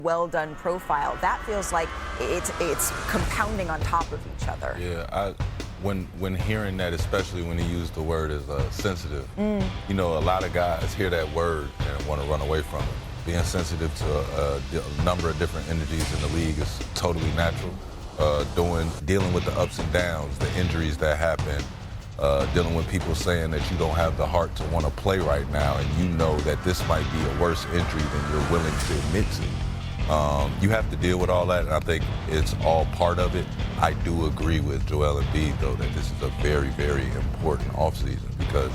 well-done profile. That feels like it's compounding on top of each other. Yeah, when hearing that, especially when he used the word as sensitive, you know, a lot of guys hear that word and want to run away from it. Being sensitive to a number of different energies in the league is totally natural. Dealing with the ups and downs, the injuries that happen, dealing with people saying that you don't have the heart to want to play right now, and you know that this might be a worse injury than you're willing to admit to. You have to deal with all that, and I think it's all part of it. I do agree with Joel Embiid, though, that this is a very, very important offseason because,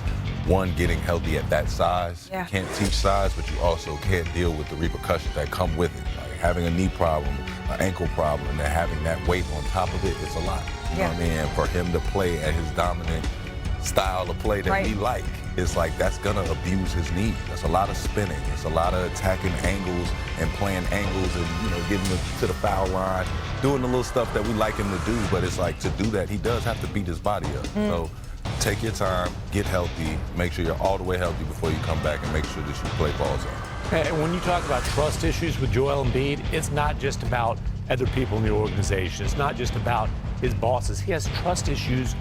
one, getting healthy at that size, you can't teach size, but you also can't deal with the repercussions that come with it. Like having a knee problem, an ankle problem, and then having that weight on top of it, it's a lot. You know what I mean? And for him to play at his dominant style of play that we like, it's like that's gonna abuse his knee. That's a lot of spinning. It's a lot of attacking angles and playing angles and, you know, getting to the foul line, doing the little stuff that we like him to do. But it's like, to do that, he does have to beat his body up. So take your time, get healthy, make sure you're all the way healthy before you come back, and make sure that you play balls on. And when you talk about trust issues with Joel Embiid, it's not just about other people in the organization. It's not just about his bosses. He has trust issues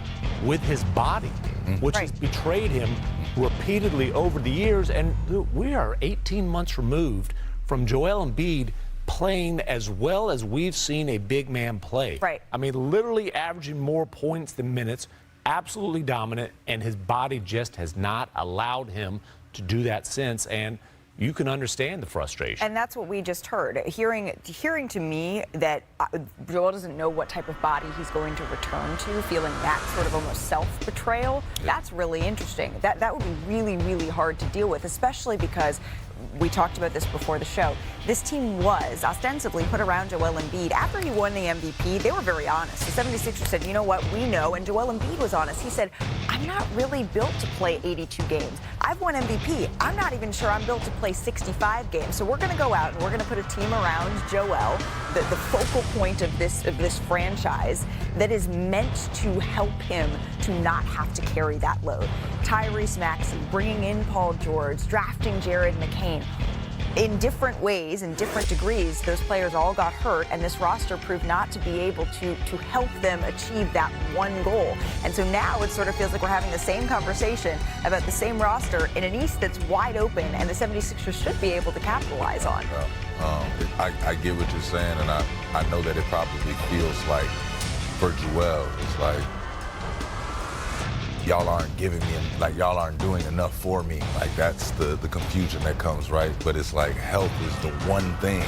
with his body, which has betrayed him repeatedly over the years. And we are 18 months removed from Joel Embiid playing as well as we've seen a big man play. I mean, literally averaging more points than minutes, absolutely dominant, and his body just has not allowed him to do that since. And you can understand the frustration. And that's what we just heard. Hearing to me that Joel doesn't know what type of body he's going to return to, feeling that sort of almost self-betrayal, that's really interesting. That would be really, really hard to deal with, especially because we talked about this before the show. This team was ostensibly put around Joel Embiid. After he won the MVP, they were very honest. The 76ers said, you know what, we know, and Joel Embiid was honest. He said, I'm not really built to play 82 games. I've won MVP. I'm not even sure I'm built to play 65 games. So we're going to go out and we're going to put a team around Joel, the focal point of this franchise that is meant to help him to not have to carry that load. Tyrese Maxey, bringing in Paul George, drafting Jared McCain. In different ways, in different degrees, those players all got hurt, and this roster proved not to be able to help them achieve that one goal. And so now it sort of feels like we're having the same conversation about the same roster in an East that's wide open, and the 76ers should be able to capitalize on. I get what you're saying, and I know that it probably feels like, for Joel, it's like, y'all aren't giving me, like, y'all aren't doing enough for me. Like, that's the confusion that comes, right? But it's like, health is the one thing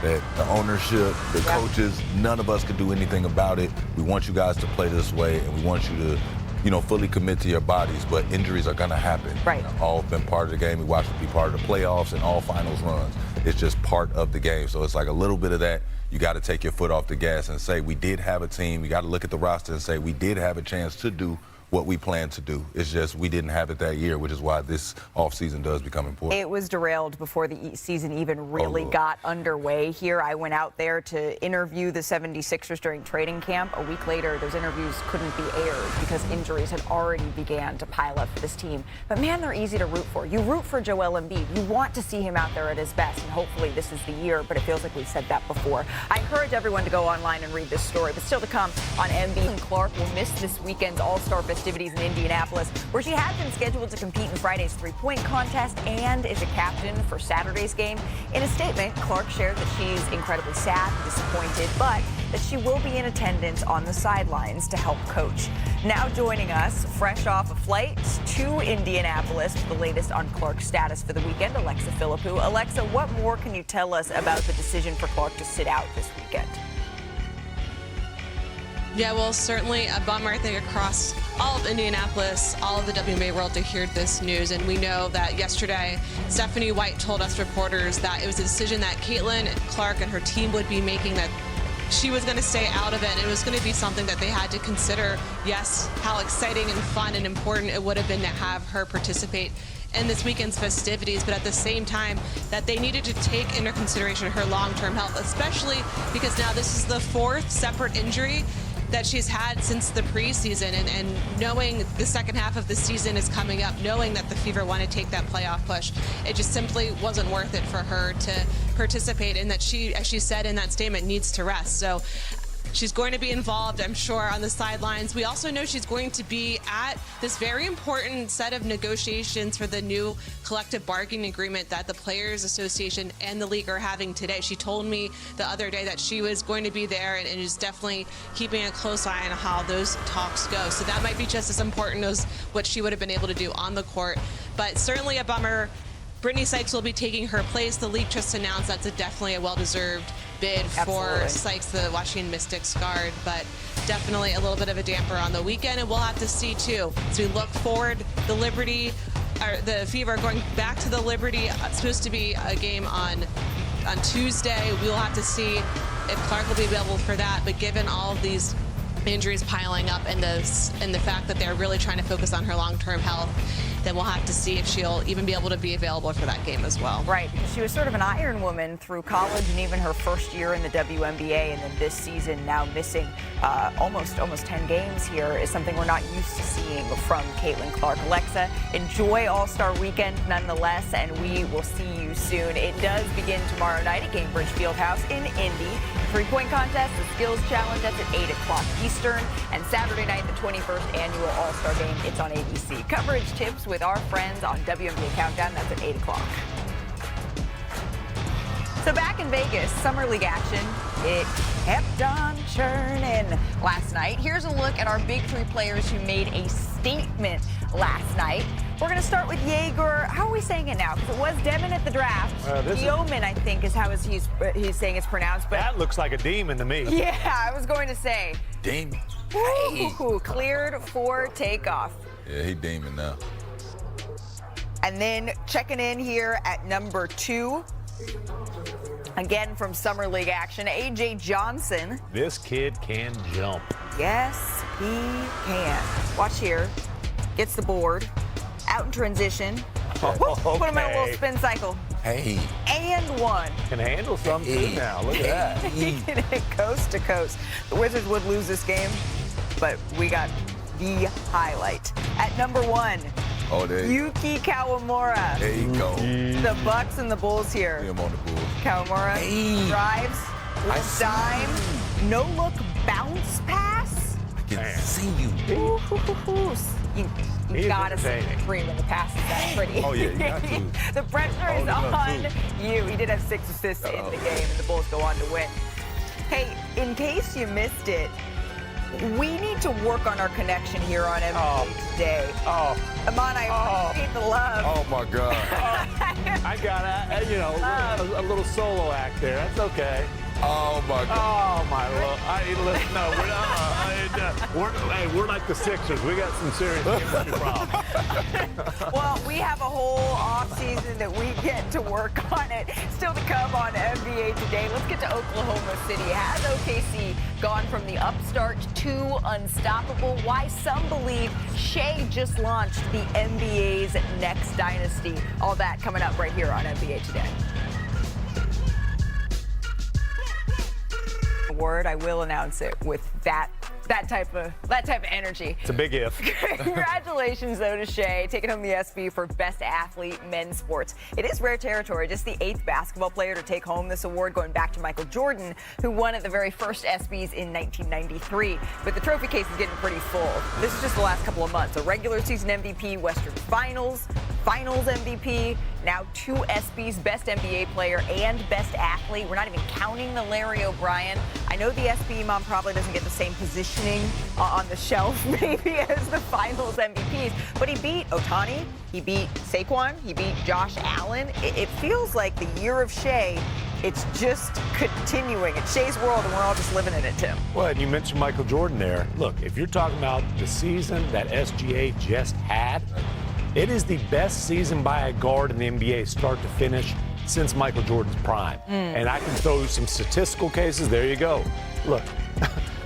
that the ownership, the coaches, none of us can do anything about it. We want you guys to play this way, and we want you to, you know, fully commit to your bodies, but injuries are gonna happen. You know, all been part of the game. We watched it be part of the playoffs and all finals runs. It's just part of the game. So it's like a little bit of that. You got to take your foot off the gas and say, we did have a team. You got to look at the roster and say, we did have a chance to do what we planned to do. It's just we didn't have it that year, which is why this offseason does become important. It was derailed before the season even really got underway here. I went out there to interview the 76ers during training camp. A week later, those interviews couldn't be aired because injuries had already began to pile up for this team. But man, they're easy to root for. You root for Joel Embiid. You want to see him out there at his best, and hopefully this is the year, but it feels like we've said that before. I encourage everyone to go online and read this story, but still to come on Embiid. And Clark will miss this weekend's All-Star festivities in Indianapolis, where she has been scheduled to compete in Friday's three-point contest and is a captain for Saturday's game. In a statement, Clark shared that she's incredibly sad and disappointed, but that she will be in attendance on the sidelines to help coach. Now joining us, fresh off a flight to Indianapolis, for the latest on Clark's status for the weekend, Alexa Philippou. Alexa, what more can you tell us about the decision for Clark to sit out this weekend? Yeah, well, certainly a bummer, I think, across all of Indianapolis, all of the WNBA world to hear this news. And we know that yesterday, Stephanie White told us reporters that it was a decision that Caitlin Clark and her team would be making, that she was going to stay out of it. And it was going to be something that they had to consider. Yes, how exciting and fun and important it would have been to have her participate in this weekend's festivities, but at the same time that they needed to take into consideration her long-term health, especially because now this is the fourth separate injury that she's had since the preseason, and knowing the second half of the season is coming up, knowing that the Fever want to take that playoff push, it just simply wasn't worth it for her to participate in that. She, as she said in that statement, needs to rest. So she's going to be involved, I'm sure, on the sidelines. We also know she's going to be at this very important set of negotiations for the new collective bargaining agreement that the Players Association and the league are having today. She told me the other day that she was going to be there and is definitely keeping a close eye on how those talks go. So that might be just as important as what she would have been able to do on the court. But certainly a bummer. Brittany Sykes will be taking her place. The league just announced that's definitely a well-deserved bid for Sykes, the Washington Mystics guard, but definitely a little bit of a damper on the weekend, and we'll have to see too. As we look forward, the Fever are going back to the Liberty. It's supposed to be a game on Tuesday. We'll have to see if Clark will be available for that, but given all of these injuries piling up and the fact that they're really trying to focus on her long-term health, then we'll have to see if she'll even be able to be available for that game as well. Right, because she was sort of an iron woman through college and even her first year in the WNBA, and then this season now missing almost 10 games here is something we're not used to seeing from Caitlin Clark. Alexa, enjoy All-Star Weekend nonetheless, and we will see you soon. It does begin tomorrow night at Gainbridge Fieldhouse in Indy. Three-point contest, the skills challenge, that's at 8 o'clock Eastern, and Saturday night, the 21st annual All-Star Game, it's on ABC. Coverage tips with our friends on WNBA Countdown, that's at 8 o'clock. So back in Vegas, Summer League action, it kept on churning last night. Here's a look at our big three players who made a statement last night. We're going to start with Jaeger. How are we saying it now? Because it was Demon at the draft. Yeoman, I think, is how he's saying it's pronounced. But that looks like a demon to me. Yeah, I was going to say. Demon. Ooh, cleared for takeoff. Yeah, he demon now. And then checking in here at number 2. Again from Summer League action, A.J. Johnson. This kid can jump. Yes, he can. Watch here. Gets the board. Out in transition. Okay. Put him in a little spin cycle. Hey. And one. Can handle some too now. Look at that. He can hit coast to coast. The Wizards would lose this game, but we got the highlight. At number 1, Yuki Kawamura. There you go. The Bucks and the Bulls here. See him on the Bulls. Kawamura drives, dime, no-look bounce pass. I can see you. You gotta see three when the pass is that pretty. Oh, yeah, you got to. The pressure is on you. He did have 6 assists in the game, and the Bulls go on to win. Hey, in case you missed it, we need to work on our connection here on NBA today. Amon, I appreciate the love. Oh, my God. I got a little solo act there. That's okay. Oh, my God. Oh, my Lord. We're like the Sixers. We got some serious chemistry problems. Well, we have a whole offseason that we get to work on it. Still to come on NBA Today. Let's get to Oklahoma City. Has OKC gone from the upstart to unstoppable? Why some believe Shea just launched the NBA's next dynasty. All that coming up right here on NBA Today. Word, I will announce it with that type of energy. It's a big if. Congratulations, though, to Shea, taking home the ESPY for Best Athlete Men's Sports. It is rare territory, just the 8th basketball player to take home this award, going back to Michael Jordan, who won at the very first ESPYs in 1993. But the trophy case is getting pretty full. This is just the last couple of months. A regular season MVP, Western Finals MVP, now 2 ESPYs, Best NBA Player and Best Athlete. We're not even counting the Larry O'Brien. I know the ESPY mom probably doesn't get the same positioning on the shelf maybe as the Finals MVPs, but he beat Ohtani, he beat Saquon, he beat Josh Allen. It feels like the year of Shea, it's just continuing. It's Shea's world, and we're all just living in it, Tim. Well, and you mentioned Michael Jordan there. Look, if you're talking about the season that SGA just had, it is the best season by a guard in the NBA, start to finish, since Michael Jordan's prime. And I can throw you some statistical cases. There you go. Look,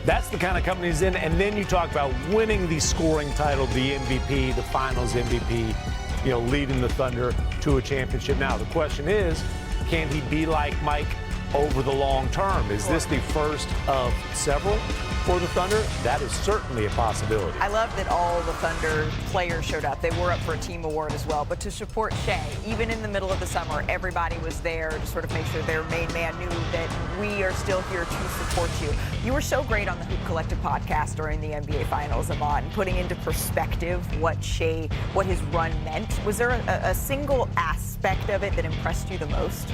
that's the kind of company he's in. And then you talk about winning the scoring title, the MVP, the Finals MVP, leading the Thunder to a championship. Now, the question is, can he be like Mike over the long term. Is this the first of several for the Thunder? That is certainly a possibility. I love that all the Thunder players showed up. They were up for a team award as well. But to support Shai, even in the middle of the summer, everybody was there to sort of make sure their main man knew that we are still here to support you. You were so great on the Hoop Collective podcast during the NBA Finals, Amon, putting into perspective what his run meant. Was there a single aspect of it that impressed you the most?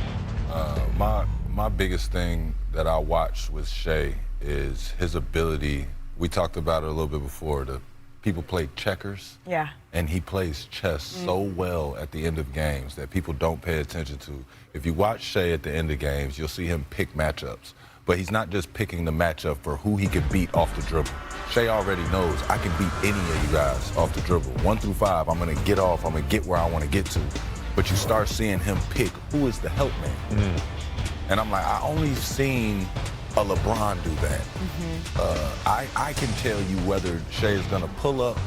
My biggest thing that I watched with Shai is his ability. We talked about it a little bit before. People play checkers. Yeah. And he plays chess so well at the end of games that people don't pay attention to. If you watch Shai at the end of games, you'll see him pick matchups. But he's not just picking the matchup for who he can beat off the dribble. Shai already knows I can beat any of you guys off the dribble. 1 through 5, I'm going to get off. I'm going to get where I want to get to. But you start seeing him pick who is the help man. And I'm like, I only seen a LeBron do that. I can tell you whether Shai is going to pull up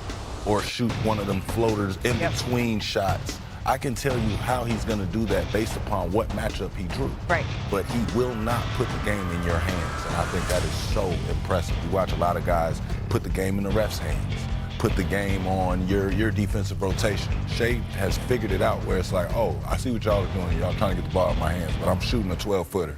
or shoot one of them floaters in between shots. I can tell you how he's going to do that based upon what matchup he drew. Right. But he will not put the game in your hands, and I think that is so impressive. You watch a lot of guys put the game in the ref's hands, put the game on your defensive rotation. Shai has figured it out where it's like, oh, I see what y'all are doing. Y'all trying to get the ball in my hands, but I'm shooting a 12-footer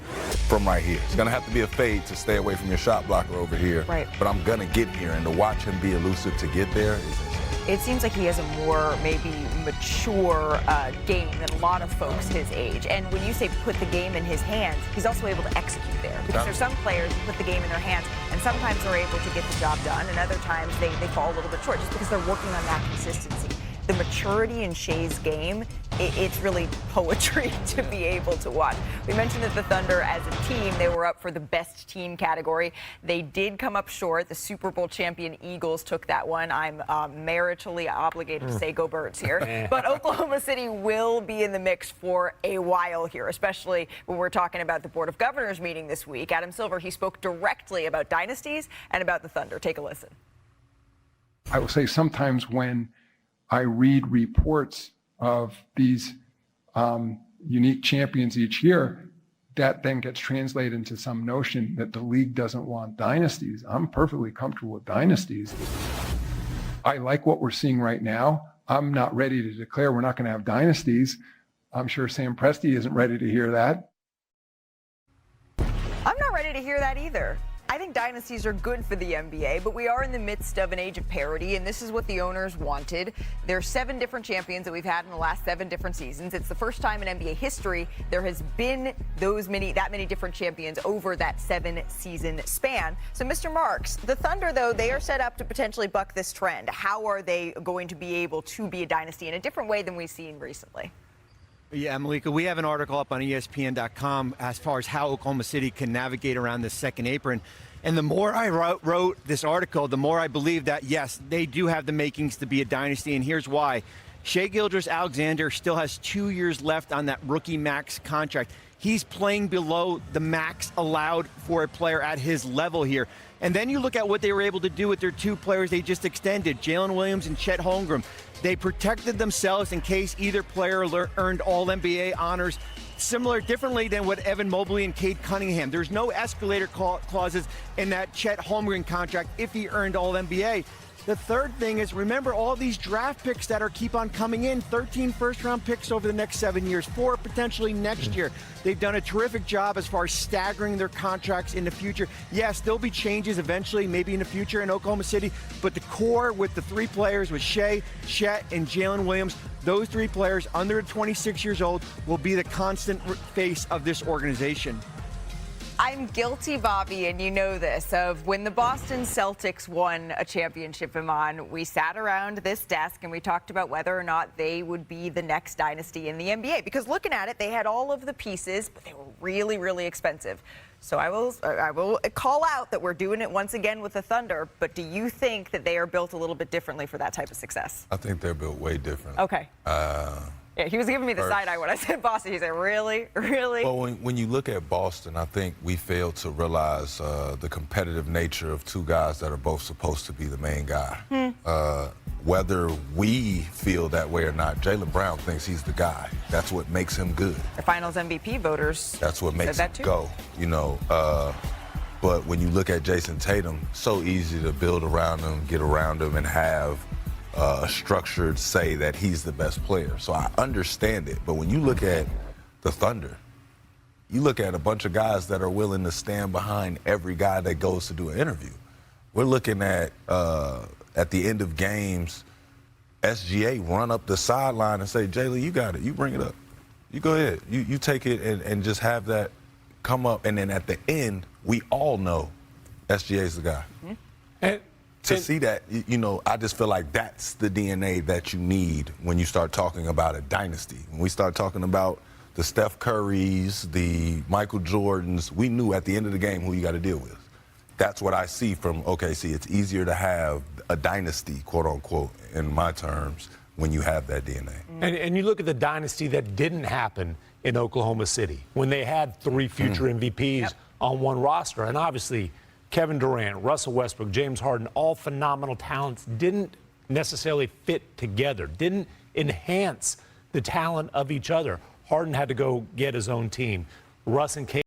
from right here. It's going to have to be a fade to stay away from your shot blocker over here. Right. But I'm going to get here, and to watch him be elusive to get there is insane. It seems like he has a more maybe mature game than a lot of folks his age. And when you say put the game in his hands, he's also able to execute there. Because there's some players who put the game in their hands, and sometimes they're able to get the job done, and other times they fall a little bit short just because they're working on that consistency. The maturity in Shai's game, it's really poetry to be able to watch. We mentioned that the Thunder, as a team, they were up for the best team category. They did come up short. The Super Bowl champion Eagles took that one. I'm maritally obligated to say go Birds here. But Oklahoma City will be in the mix for a while here, especially when we're talking about the Board of Governors meeting this week. Adam Silver, he spoke directly about dynasties and about the Thunder. Take a listen. I will say sometimes when I read reports of these unique champions each year, that then gets translated into some notion that the league doesn't want dynasties. I'm perfectly comfortable with dynasties. I like what we're seeing right now. I'm not ready to declare we're not going to have dynasties. I'm sure Sam Presti isn't ready to hear that. I'm not ready to hear that either. I think dynasties are good for the NBA, but we are in the midst of an age of parity, and this is what the owners wanted. There's 7 different champions that we've had in the last 7 different seasons. It's the first time in NBA history there has been that many different champions over that 7-season span. So, Mr. Marks, the Thunder, though, they are set up to potentially buck this trend. How are they going to be able to be a dynasty in a different way than we've seen recently? Yeah, Malika, we have an article up on ESPN.com as far as how Oklahoma City can navigate around this second apron. And the more I wrote this article, the more I believe that, yes, they do have the makings to be a dynasty. And here's why. Shai Gilgeous-Alexander still has 2 years left on that rookie max contract. He's playing below the max allowed for a player at his level here. And then you look at what they were able to do with their 2 players they just extended, Jalen Williams and Chet Holmgren. They protected themselves in case either player earned All-NBA honors, differently than what Evan Mobley and Cade Cunningham. There's no escalator clauses in that Chet Holmgren contract if he earned All-NBA. The third thing is, remember all these draft picks that keep on coming in, 13 first-round picks over the next 7 years, 4 potentially next year. They've done a terrific job as far as staggering their contracts in the future. Yes, there'll be changes eventually, maybe in the future in Oklahoma City, but the core with the 3 players, with Shai, Chet, and Jalen Williams, those 3 players under 26 years old will be the constant face of this organization. I'm guilty, Bobby, and you know this, of when the Boston Celtics won a championship, Iman, we sat around this desk and we talked about whether or not they would be the next dynasty in the NBA. Because looking at it, they had all of the pieces, but they were really, really expensive. So I will call out that we're doing it once again with the Thunder, but do you think that they are built a little bit differently for that type of success? I think they're built way different. Okay. Yeah, he was giving me the side eye when I said Boston. He said, really? Really? Well, when you look at Boston, I think we fail to realize the competitive nature of 2 guys that are both supposed to be the main guy. whether we feel that way or not, Jaylen Brown thinks he's the guy. That's what makes him good. The Finals MVP voters. That's what makes said him that too. go. You know, but when you look at Jason Tatum, so easy to build around him, get around him, and have a structured say that he's the best player. So I understand it. But when you look at the Thunder, you look at a bunch of guys that are willing to stand behind every guy that goes to do an interview. We're looking at the end of games, SGA run up the sideline and say, Jaylen, you got it. You bring it up. You go ahead. You take it and just have that come up. And then at the end, we all know SGA's the guy. Mm-hmm. And to see that, you know, I just feel like that's the DNA that you need when you start talking about a dynasty. When we start talking about the Steph Currys, the Michael Jordans, we knew at the end of the game who you got to deal with. That's what I see from OKC. It's easier to have a dynasty, quote unquote, in my terms, when you have that DNA. And you look at the dynasty that didn't happen in Oklahoma City when they had 3 future MVPs on one roster. And obviously, Kevin Durant, Russell Westbrook, James Harden, all phenomenal talents, didn't necessarily fit together, didn't enhance the talent of each other. Harden had to go get his own team. Russ and Kate